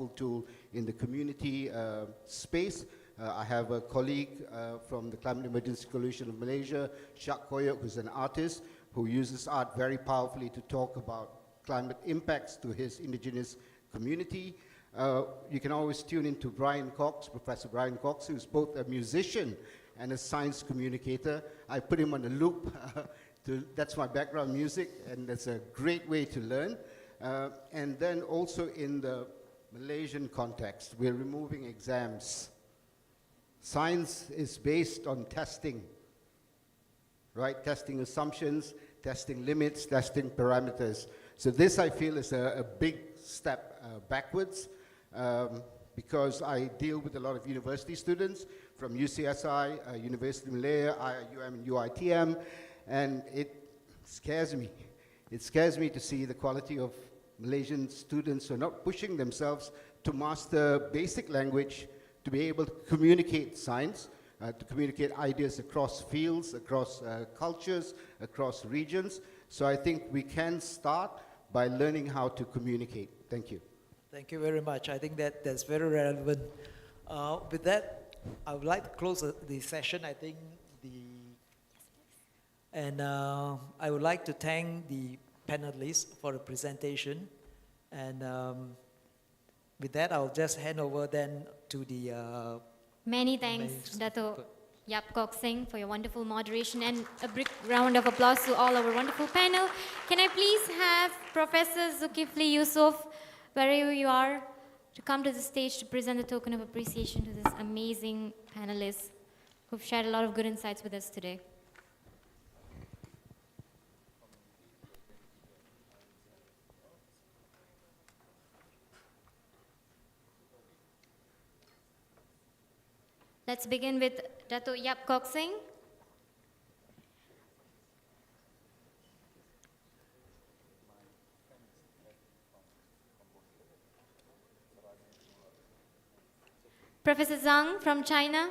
powerful tool in the community space. I have a colleague from the Climate Emergency Coalition of Malaysia, Shak Koyok, who's an artist, who uses art very powerfully to talk about climate impacts to his indigenous community. You can always tune into Brian Cox, Professor Brian Cox, who's both a musician and a science communicator. I put him on a loop. That's my background music, and that's a great way to learn. And then also in the Malaysian context, we're removing exams. Science is based on testing, right? Testing assumptions, testing limits, testing parameters. So this, I feel, is a big step backwards because I deal with a lot of university students from UCSI, University of Malaya, IIUM, and UITM, and it scares me. It scares me to see the quality of Malaysian students who are not pushing themselves to master basic language, to be able to communicate science, to communicate ideas across fields, across cultures, across regions. So I think we can start by learning how to communicate. Thank you. Thank you very much. I think that's very relevant. With that, I would like to close the session. I think I would like to thank the panelists for the presentation. And with that, I'll just hand over then to the... Many thanks, Dato' Yap Kok Seng, for your wonderful moderation, and a big round of applause to all our wonderful panel. Can I please have Professor Zulkifli Yusuf, wherever you are, to come to the stage to present the token of appreciation to this amazing panelists who've shared a lot of good insights with us today. Let's begin with Dato' Yap Kok Seng. Professor Zhang from China.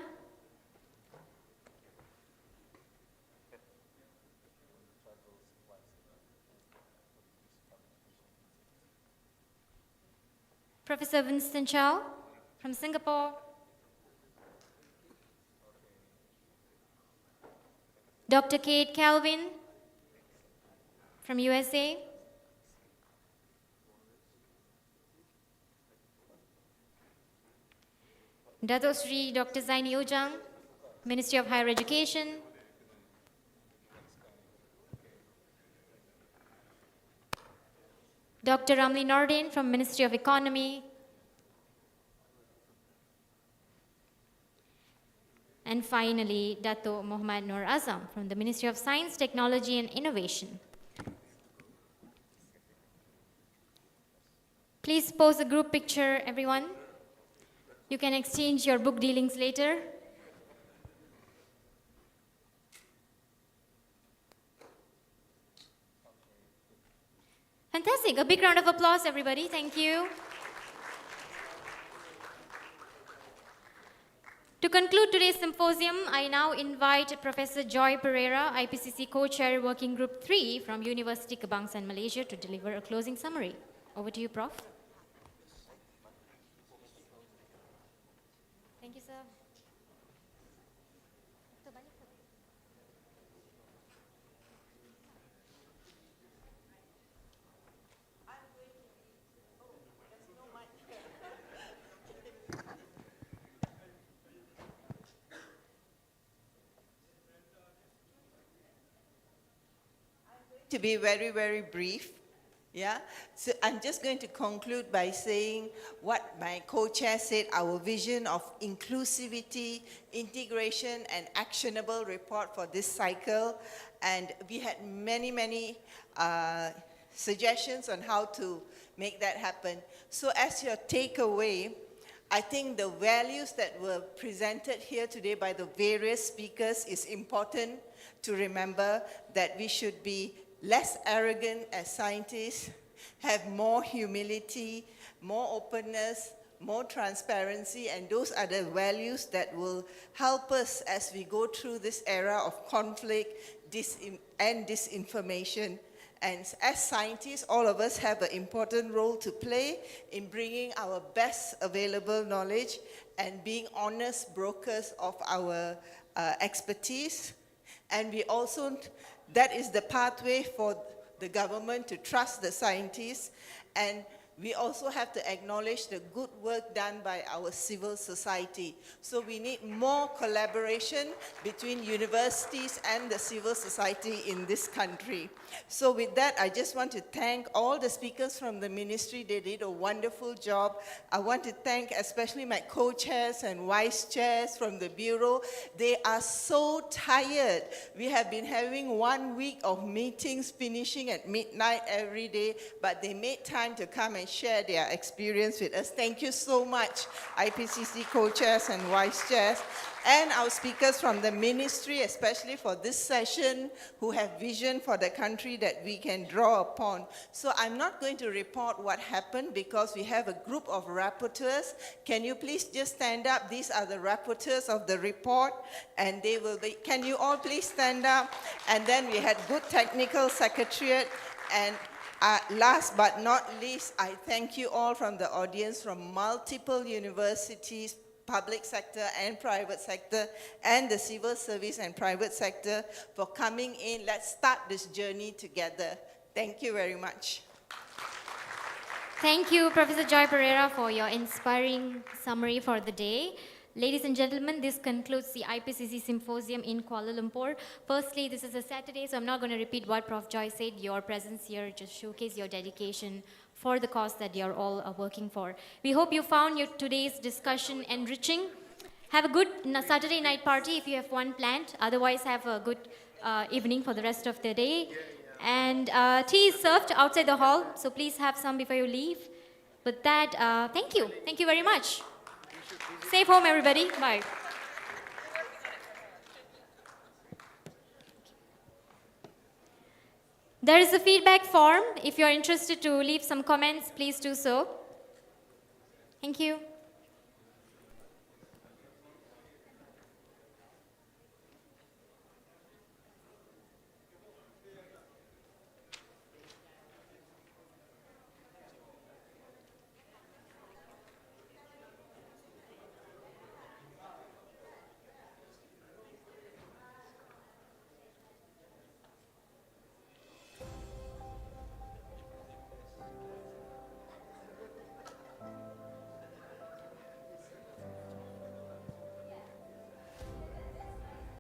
Professor Winston Chow from Singapore. Dr. Kate Calvin from USA. Dato' Sri Dr. Zaini Ujang, Ministry of Higher Education. Dr. Ramli Nordin from Ministry of Economy. And finally, Dato' Muhammad Nur Azam from the Ministry of Science, Technology and Innovation. Please pose a group picture, everyone. You can exchange your book dealings later. Fantastic. A big round of applause, everybody. Thank you. To conclude today's symposium, I now invite Professor Joy Pereira, IPCC Co-Chair Working Group 3 from University Kebangsaan Malaysia, to deliver a closing summary. Over to you, Prof. Thank you, sir. To be very, very brief, yeah? So I'm just going to conclude by saying what my co-chair said, our vision of inclusivity, integration, and actionable report for this cycle. And we had many, many suggestions on how to make that happen. So as your takeaway, I think the values that were presented here today by the various speakers is important to remember, that we should be less arrogant as scientists, have more humility, more openness, more transparency, and those are the values that will help us as we go through this era of conflict and disinformation. And as scientists, all of us have an important role to play in bringing our best available knowledge and being honest brokers of our expertise. And we also, that is the pathway for the government to trust the scientists. And we also have to acknowledge the good work done by our civil society. So we need more collaboration between universities and the civil society in this country. So with that, I just want to thank all the speakers from the ministry. They did a wonderful job. I want to thank especially my co-chairs and vice chairs from the Bureau. They are so tired. We have been having 1 week of meetings finishing at midnight every day, but they made time to come and share their experience with us. Thank you so much, IPCC co-chairs and vice chairs, and our speakers from the ministry, especially for this session, who have vision for the country that we can draw upon. So I'm not going to report what happened because we have a group of rapporteurs. Can you please just stand up? These are the rapporteurs of the report, and they will be, can you all please stand up? And then we had good technical secretariat, and last but not least, I thank you all from the audience from multiple universities, public sector and private sector, and the civil service and private sector for coming in. Let's start this journey together. Thank you very much. Thank you, Professor Joy Pereira, for your inspiring summary for the day. Ladies and gentlemen, this concludes the IPCC Symposium in Kuala Lumpur. Firstly, this is a Saturday, so I'm not going to repeat what Prof. Joy said. Your presence here just showcase your dedication for the cause that you're all working for. We hope you found today's discussion enriching. Have a good Saturday night party if you have one planned. Otherwise, have a good evening for the rest of the day. And tea is served outside the hall, so please have some before you leave. With that, thank you. Thank you very much. Safe home, everybody. Bye. There is a feedback form. If you're interested to leave some comments, please do so. Thank you.